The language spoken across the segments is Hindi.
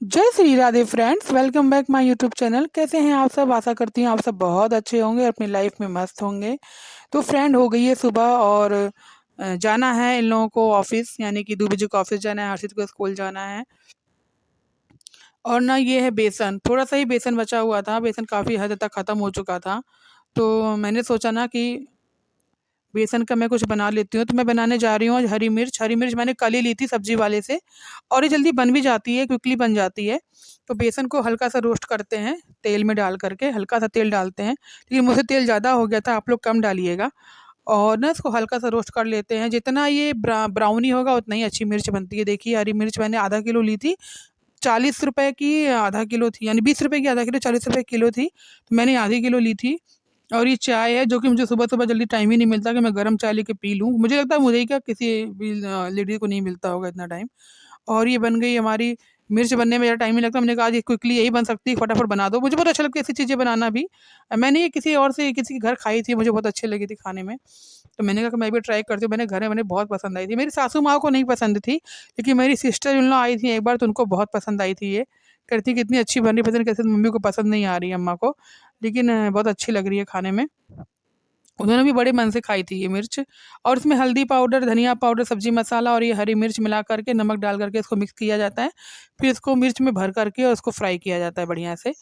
जय Shri Radhe friends, welcome back my YouTube channel. कैसे हैं आप सब? आशा करती हूँ आप सब बहुत अच्छे होंगे और अपनी लाइफ में मस्त होंगे। तो फ्रेंड, हो गई है सुबह और जाना है इन लोगों को ऑफिस, यानी कि 2 बजे को ऑफिस जाना है, हर्षित को स्कूल जाना है। और ना ये है बेसन, थोड़ा सा ही बेसन बचा हुआ था, बेसन काफ़ी हद तक ख़त्म हो चुका था। तो मैंने सोचा ना कि बेसन का मैं कुछ बना लेती हूँ, तो मैं बनाने जा रही हूँ आज हरी मिर्च मैंने कल ही ली थी सब्जी वाले से, और ये जल्दी बन भी जाती है, क्विकली बन जाती है। तो बेसन को हल्का सा रोस्ट करते हैं तेल में डाल करके, हल्का सा तेल डालते हैं, लेकिन मुझसे तेल ज़्यादा हो गया था, आप लोग कम डालिएगा। और ना इसको हल्का सा रोस्ट कर लेते हैं, जितना ये ब्राउनी होगा उतना ही अच्छी मिर्च बनती है। देखिए, हरी मिर्च मैंने आधा किलो ली थी, 40 रुपए की आधा किलो थी, यानी 20 रुपए की आधा किलो, 40 रुपए किलो थी, तो मैंने आधी किलो ली थी। और ये चाय है, जो कि मुझे सुबह-सुबह जल्दी टाइम ही नहीं मिलता कि मैं गरम चाय लेके पी लूँ। मुझे लगता है मुझे ही क्या, किसी भी लेडी को नहीं मिलता होगा इतना टाइम। और ये बन गई हमारी मिर्च, बनने में ज़्यादा टाइम नहीं लगता। मैंने कहा आज ये क्विकली यही बन सकती है, फटाफट बना दो। मुझे बहुत अच्छा लगता है ऐसी चीज़ें बनाना भी। मैंने ये किसी और से, किसी के घर खाई थी, मुझे बहुत अच्छी लगी थी खाने में। तो मैंने कहा कि मैं भी ट्राई करती हूँ। मैंने घर में मैंने बहुत पसंद आई थी। मेरी सासू माँ को नहीं पसंद थी, लेकिन मेरी सिस्टर इन लॉ आई थी एक बार, तो उनको बहुत पसंद आई थी ये। कहती कितनी अच्छी बन रही, पता नहीं कैसे मम्मी को पसंद नहीं आ रही है, अम्मा को। लेकिन बहुत अच्छी लग रही है खाने में। उन्होंने भी बड़े मन से खाई थी ये मिर्च। और इसमें हल्दी पाउडर, धनिया पाउडर, सब्जी मसाला और ये हरी मिर्च मिला करके, नमक डाल करके इसको मिक्स किया जाता है। फिर इसको मिर्च में भर करके और उसको फ्राई किया जाता है बढ़िया से।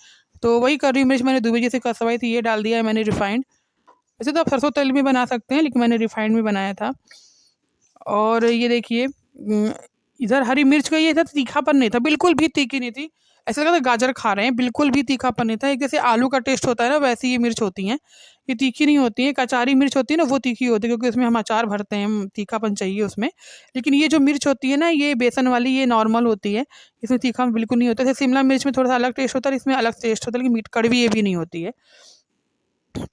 तो वही करी मिर्च मैंने दुबे से कसवाई थी, ये डाल दिया है मैंने रिफाइंड। वैसे तो आप सरसों तेल में बना सकते हैं, लेकिन मैंने रिफाइंड में बनाया था। और ये देखिए, इधर हरी मिर्च का ये था, तीखापन नहीं था, बिल्कुल भी तीखी नहीं थी। ऐसा लगा था गाजर खा रहे हैं, बिल्कुल भी तीखापन नहीं था। एक जैसे आलू का टेस्ट होता है ना, वैसी ये मिर्च होती हैं। ये तीखी नहीं होती है, कचारी मिर्च होती है ना, वो तीखी होती है, क्योंकि उसमें हम अचार भरते हैं, तीखापन चाहिए उसमें। लेकिन ये जो मिर्च होती है ना, ये बेसन वाली, ये नॉर्मल होती है। इसमें तीखा बिल्कुल नहीं होता। जैसे शिमला मिर्च में थोड़ा सा अलग टेस्ट होता है, इसमें अलग टेस्ट होता है, लेकिन मीठ कड़वी ये भी नहीं होती है।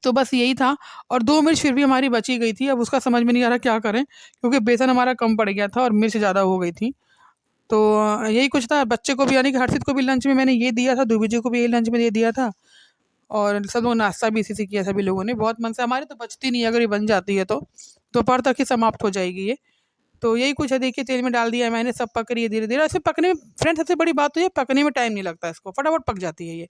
तो बस यही था। और 2 मिर्च फिर भी हमारी बची गई थी, अब उसका समझ में नहीं आ रहा क्या करें, क्योंकि बेसन हमारा कम पड़ गया था और मिर्च ज़्यादा हो गई थी। तो यही कुछ था। बच्चे को भी, यानी कि हर्षित को भी लंच में मैंने ये दिया था, दूबी जी को भी यही लंच में ये दिया था। और सब लोग नाश्ता भी इसी से किया, सभी लोगों ने बहुत मन से। हमारे तो बचती नहीं है, अगर ये बन जाती है तो दोपहर तक ही समाप्त हो जाएगी ये। तो यही कुछ है, देखिए तेल में डाल दिया है मैंने, सब पक रही है धीरे-धीरे। ऐसे पकने में फ्रेंड, सबसे बड़ी बात तो ये, पकने में टाइम नहीं लगता इसको, फटाफट पक जाती है ये।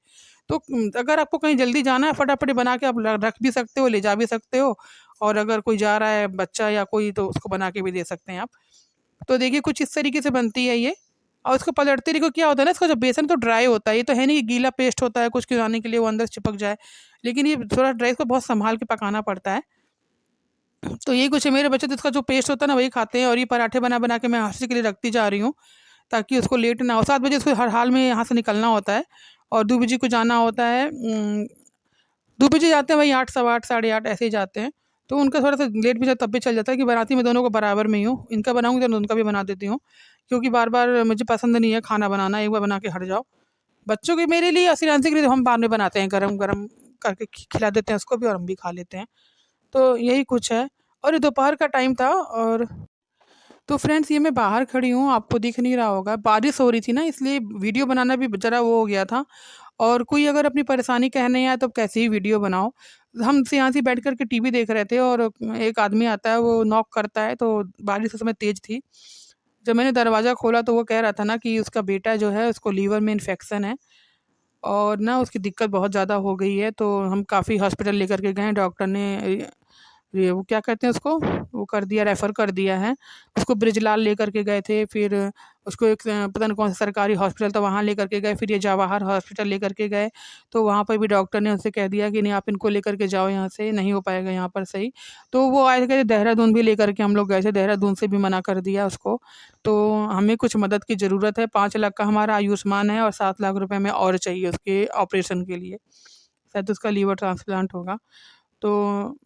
तो अगर आपको कहीं जल्दी जाना है, फटाफट ये बना के आप रख भी सकते हो, ले जा भी सकते हो। और अगर कोई जा रहा है बच्चा या कोई, तो उसको बना के भी दे सकते हैं आप। तो देखिए कुछ इस तरीके से बनती है ये। और इसको पलटते देखो क्या होता है ना, इसका जो बेसन तो ड्राई होता है, ये तो है नहीं कि गीला पेस्ट होता है कुछ खिलाने के लिए वो अंदर चिपक जाए। लेकिन ये थोड़ा ड्राई, इसको बहुत संभाल के पकाना पड़ता है। तो यही कुछ है। मेरे बच्चे तो इसका जो पेस्ट होता है ना, वही खाते हैं। और ये पराठे बना बना के मैं हर्षित के लिए रखती जा रही हूँ, ताकि उसको लेट ना हो। 7 बजे उसको हर हाल में यहाँ से निकलना होता है, और 2 बजे को जाना होता है। 2 बजे जाते हैं, वही 8, सवा 8, साढ़े 8 ऐसे ही जाते हैं। तो उनका थोड़ा सा लेट भी तब भी चल जाता है, कि बनाती मैं दोनों को बराबर में ही हूँ। इनका बनाऊँगी तो उनका भी बना देती हूँ, क्योंकि बार बार मुझे पसंद नहीं है खाना बनाना, एक बार बना के हट जाओ। बच्चों के, मेरे लिए, श्रेयांशी के लिए तो हम बाद में बनाते हैं, गरम गरम करके खिला देते हैं उसको भी, और हम भी खा लेते हैं। तो यही कुछ है। और ये दोपहर का टाइम था। और तो फ्रेंड्स, ये मैं बाहर खड़ी हूँ, आपको दिख नहीं रहा होगा, बारिश हो रही थी ना, इसलिए वीडियो बनाना भी ज़रा वो हो गया था। और कोई अगर अपनी परेशानी कहने आए तो कैसे ही वीडियो बनाओ। हम से यहाँ से बैठ कर के टीवी देख रहे थे, और एक आदमी आता है, वो नॉक करता है, तो बारिश उस समय तेज़ थी। जब मैंने दरवाज़ा खोला तो वो कह रहा था ना कि उसका बेटा जो है, उसको लीवर में इन्फेक्शन है, और ना उसकी दिक्कत बहुत ज़्यादा हो गई है। तो हम काफ़ी हॉस्पिटल लेकर के गए, डॉक्टर ने ये वो क्या कहते हैं उसको, वो कर दिया, रेफ़र कर दिया है। उसको ब्रिजलाल लेकर के गए थे, फिर उसको एक पता नहीं कौन सा सरकारी हॉस्पिटल था, वहाँ लेकर के गए, फिर ये जवाहर हॉस्पिटल लेकर के गए। तो वहाँ पर भी डॉक्टर ने उनसे कह दिया कि नहीं, आप इनको लेकर के जाओ यहाँ से, नहीं हो पाएगा यहाँ पर सही। तो वो आए थे, देहरादून भी लेकर के हम लोग गए थे, देहरादून से भी मना कर दिया उसको। तो हमें कुछ मदद की ज़रूरत है, 5 लाख का हमारा आयुष्मान है, और 7 लाख रुपए हमें और चाहिए उसके ऑपरेशन के लिए। शायद उसका लीवर ट्रांसप्लांट होगा। तो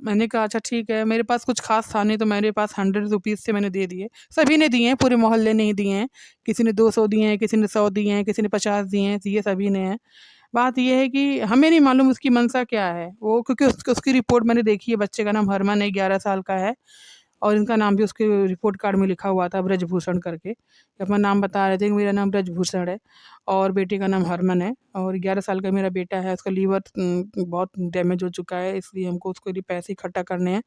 मैंने कहा अच्छा ठीक है, मेरे पास कुछ ख़ास था नहीं, तो मेरे पास 100 रुपीज़ से मैंने दे दिए। सभी ने दिए हैं, पूरे मोहल्ले ने ही दिए हैं। किसी ने 200 दिए हैं, किसी ने 100 दिए हैं, किसी ने 50 दिए हैं, दिए सभी ने हैं। बात ये है कि हमें नहीं मालूम उसकी मंशा क्या है, वो क्योंकि उसकी रिपोर्ट मैंने देखी है। बच्चे का नाम हरमन है, 11 साल का है। और इनका नाम भी उसके रिपोर्ट कार्ड में लिखा हुआ था, ब्रजभूषण करके। ये अपना नाम बता रहे थे कि मेरा नाम ब्रजभूषण है, और बेटे का नाम हरमन है, और 11 साल का मेरा बेटा है। उसका लीवर बहुत डैमेज हो चुका है, इसलिए हमको उसके लिए पैसे इकट्ठा करने हैं।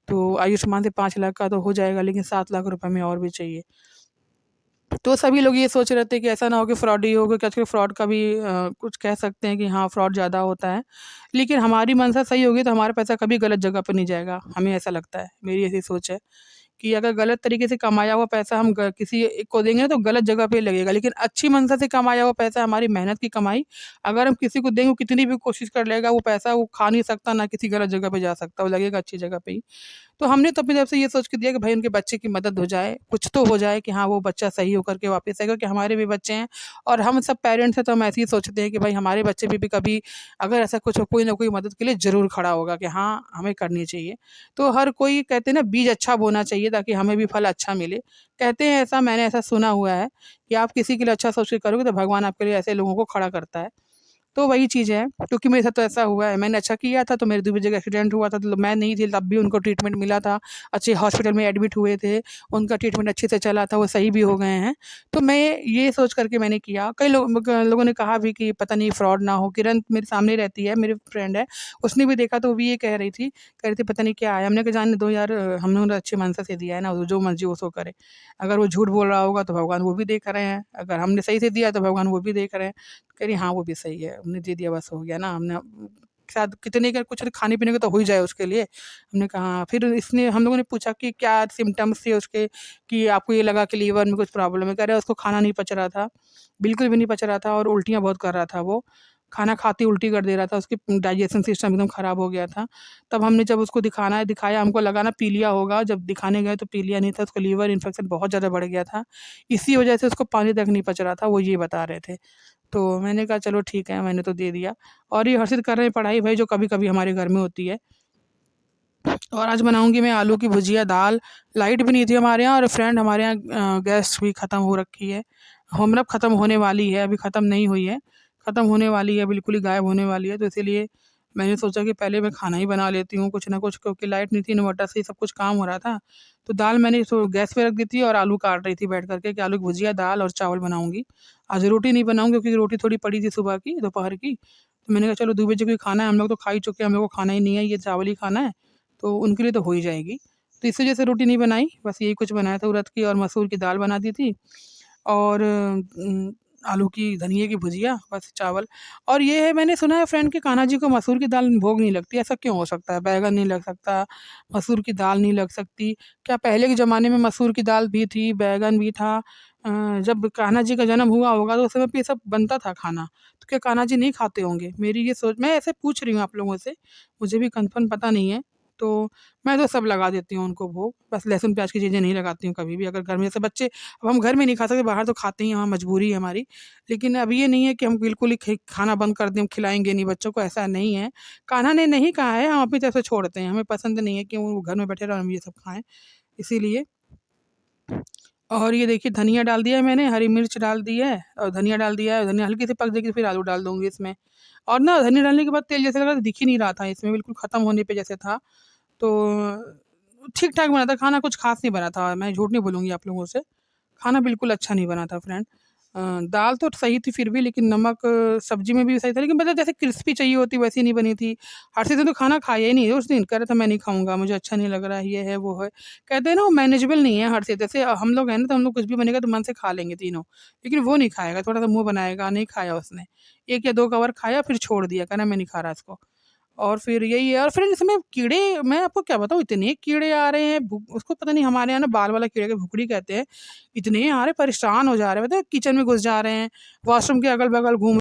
तो आयुष्मान से 5 लाख का तो हो जाएगा, लेकिन 7 लाख रुपए में और भी चाहिए। तो सभी लोग ये सोच रहे थे कि ऐसा ना हो कि फ्रॉड ही हो, क्योंकि आजकल फ्रॉड का भी कुछ कह सकते हैं कि हाँ, फ्रॉड ज़्यादा होता है। लेकिन हमारी मंशा सही होगी तो हमारा पैसा कभी गलत जगह पे नहीं जाएगा, हमें ऐसा लगता है, मेरी ऐसी सोच है। कि अगर गलत तरीके से कमाया हुआ पैसा हम किसी एक को देंगे तो गलत जगह पे लगेगा, लेकिन अच्छी मंशा से कमाया हुआ पैसा, हमारी मेहनत की कमाई, अगर हम किसी को देंगे, वो कितनी भी कोशिश कर लेगा, वो पैसा वो खा नहीं सकता, ना किसी गलत जगह पे जा सकता, वो लगेगा अच्छी जगह पे ही। तो हमने तो अपनी तरफ से ये सोच के दिया कि भाई उनके बच्चे की मदद हो जाए, कुछ तो हो जाए कि हाँ, वो बच्चा सही होकर के वापस आएगा, क्योंकि हमारे भी बच्चे हैं और हम सब पेरेंट्स हैं, तो हम ऐसे ही सोचते हैं कि भाई हमारे बच्चे भी कभी अगर ऐसा कुछ हो, कोई ना कोई मदद के लिए ज़रूर खड़ा होगा कि हाँ, हमें करनी चाहिए। तो हर कोई कहते हैं ना, बीज अच्छा बोना चाहिए ताकि हमें भी फल अच्छा मिले। कहते हैं ऐसा, मैंने ऐसा सुना हुआ है कि आप किसी के लिए अच्छा सोच के करोगे तो भगवान आपके लिए ऐसे लोगों को खड़ा करता है। तो वही चीज़ है, क्योंकि मेरे साथ तो ऐसा हुआ है, मैंने अच्छा किया था तो मेरे 2 जगह एक्सीडेंट हुआ था, तो मैं नहीं थी तब भी उनको ट्रीटमेंट मिला था, अच्छे हॉस्पिटल में एडमिट हुए थे, उनका ट्रीटमेंट अच्छे से चला था, वो सही भी हो गए हैं। तो मैं ये सोच कर के मैंने किया, कई लोगों ने कहा भी कि पता नहीं फ्रॉड ना हो, किरण मेरे सामने रहती है, मेरी फ्रेंड है, उसने भी देखा तो वो भी ये कह रही थी पता नहीं क्या है, हमने कहा जाने दो यार, हम लोगों ने अच्छी मनसा से दिया है ना, जो मर्ज़ी वो सो करे। अगर वो झूठ बोल रहा होगा तो भगवान वो भी देख रहे हैं, अगर हमने सही से दिया तो भगवान वो भी देख रहे हैं। कह रही हाँ, वो भी सही है, हमने दे दिया बस हो गया ना, हमने शायद कितने का कुछ खाने-पीने का तो हो ही जाए उसके लिए। हमने कहा हाँ, फिर इसने हम लोगों ने पूछा कि क्या सिम्पटम्स थे उसके, कि आपको ये लगा कि लीवर में कुछ प्रॉब्लम है? कह रहा है उसको खाना नहीं पच रहा था, बिल्कुल भी नहीं पच रहा था और उल्टियाँ बहुत कर रहा था वो। खाना खाते ही उल्टी कर दे रहा था, उसकी डाइजेशन सिस्टम एकदम खराब हो गया था। तब हमने जब उसको दिखाया, हमको लगा ना पीलिया होगा, जब दिखाने गए तो पीलिया नहीं था, उसको लीवर इन्फेक्शन बहुत ज़्यादा बढ़ गया था। इसी वजह से उसको पानी तक नहीं पच रहा था, वो ये बता रहे थे। तो मैंने कहा चलो ठीक है, मैंने तो दे दिया। और ये हर्षित कर रहे हैं पढ़ाई भाई, जो कभी-कभी हमारे घर में होती है। और आज बनाऊँगी मैं आलू की भुजिया, दाल, लाइट भी नहीं थी हमारे यहाँ और फ्रेंड हमारे यहाँ गैस भी ख़त्म हो रखी है। मतलब ख़त्म होने वाली है, अभी ख़त्म नहीं हुई है, ख़त्म होने वाली है, बिल्कुल ही गायब होने वाली है, तो इसीलिए मैंने सोचा कि पहले मैं खाना ही बना लेती हूँ कुछ ना कुछ, क्योंकि लाइट नहीं थी, इन्वर्टर से ही सब कुछ काम हो रहा था। तो दाल मैंने तो गैस पे रख दी थी और आलू काट रही थी बैठ कर के कि आलू की भुजिया, दाल और चावल बनाऊँगी। आज रोटी नहीं बनाऊँगी क्योंकि रोटी थोड़ी पड़ी थी सुबह की, दोपहर की, तो मैंने कहा चलो 2 बजे को ही खाना है, हम लोग तो खा ही चुके हैं, हम लोग को खाना ही नहीं है, ये चावल ही खाना है। तो उनके लिए तो हो ही जाएगी। तो इस वजह से रोटी नहीं बनाई, बस यही कुछ बनाया था, उड़द की और मसूर की दाल बना दी थी और आलू की धनिये की भुजिया, बस चावल। और ये है, मैंने सुना है फ्रेंड कि कान्हा जी को मसूर की दाल भोग नहीं लगती, ऐसा क्यों हो सकता है? बैंगन नहीं लग सकता, मसूर की दाल नहीं लग सकती, क्या पहले के ज़माने में मसूर की दाल भी थी, बैंगन भी था? जब कान्हा जी का जन्म हुआ होगा तो उस समय पे ये सब बनता था खाना, तो क्या कान्हा जी नहीं खाते होंगे? मेरी ये सोच, मैं ऐसे पूछ रही हूँ आप लोगों से, मुझे भी कन्फर्म पता नहीं है। तो मैं तो सब लगा देती हूँ उनको भोग, बस लहसुन प्याज़ की चीज़ें नहीं लगाती हूँ कभी भी, अगर घर में जैसे बच्चे, अब हम घर में नहीं खा सकते, बाहर तो खाते ही हैं, वहाँ मजबूरी है हमारी। लेकिन अब ये नहीं है कि हम बिल्कुल ही खाना बंद कर दें, हम खिलाएँगे नहीं बच्चों को, ऐसा नहीं है। कान्हा ने नहीं कहा है, हम अपनी तरफ से छोड़ते हैं, हमें पसंद नहीं है कि वो घर में बैठे रहो, हम ये सब खाएँ, इसीलिए। और ये देखिए धनिया डाल दिया है मैंने, हरी मिर्च डाल दी है और धनिया डाल दिया है, धनिया हल्की सी पक जाएगी फिर आलू डाल दूँगी इसमें। और ना धनिया डालने के बाद तेल जैसे लगा दिख ही नहीं रहा था इसमें, बिल्कुल ख़त्म होने पे जैसे था। तो ठीक-ठाक बना था खाना, कुछ ख़ास नहीं बना था, मैं झूठ नहीं बोलूँगी आप लोगों से। खाना बिल्कुल अच्छा नहीं बना था फ्रेंड। दाल तो सही थी फिर भी, लेकिन नमक सब्ज़ी में भी सही था, लेकिन मतलब जैसे क्रिस्पी चाहिए होती वैसी नहीं बनी थी। हर्षित ने तो खाना खाया ही नहीं उस दिन, कह रहा था मैं नहीं खाऊँगा, मुझे अच्छा नहीं लग रहा है, ये है, वो है। कहते हैं ना वो मैनेजेबल नहीं है हर्षित, जैसे हम लोग हैं ना, तो हम लोग कुछ भी बनेगा तो मन से खा लेंगे तीनों, लेकिन वो नहीं खाएगा, थोड़ा-सा मुँह बनाएगा, नहीं खाया उसने। 1 या 2 कवर खाया फिर छोड़ दिया, कह रहा मैं नहीं खा रहा इसको। और फिर यही है, और फिर इसमें कीड़े, मैं आपको क्या बताऊँ, इतने कीड़े आ रहे हैं, भु उसको पता नहीं, हमारे यहाँ ना बाल वाला कीड़े को भुकड़ी कहते हैं। इतने आ रहे, परेशान हो जा रहे हैं, पता है किचन में घुस जा रहे हैं, वॉशरूम के अगल-बगल घूम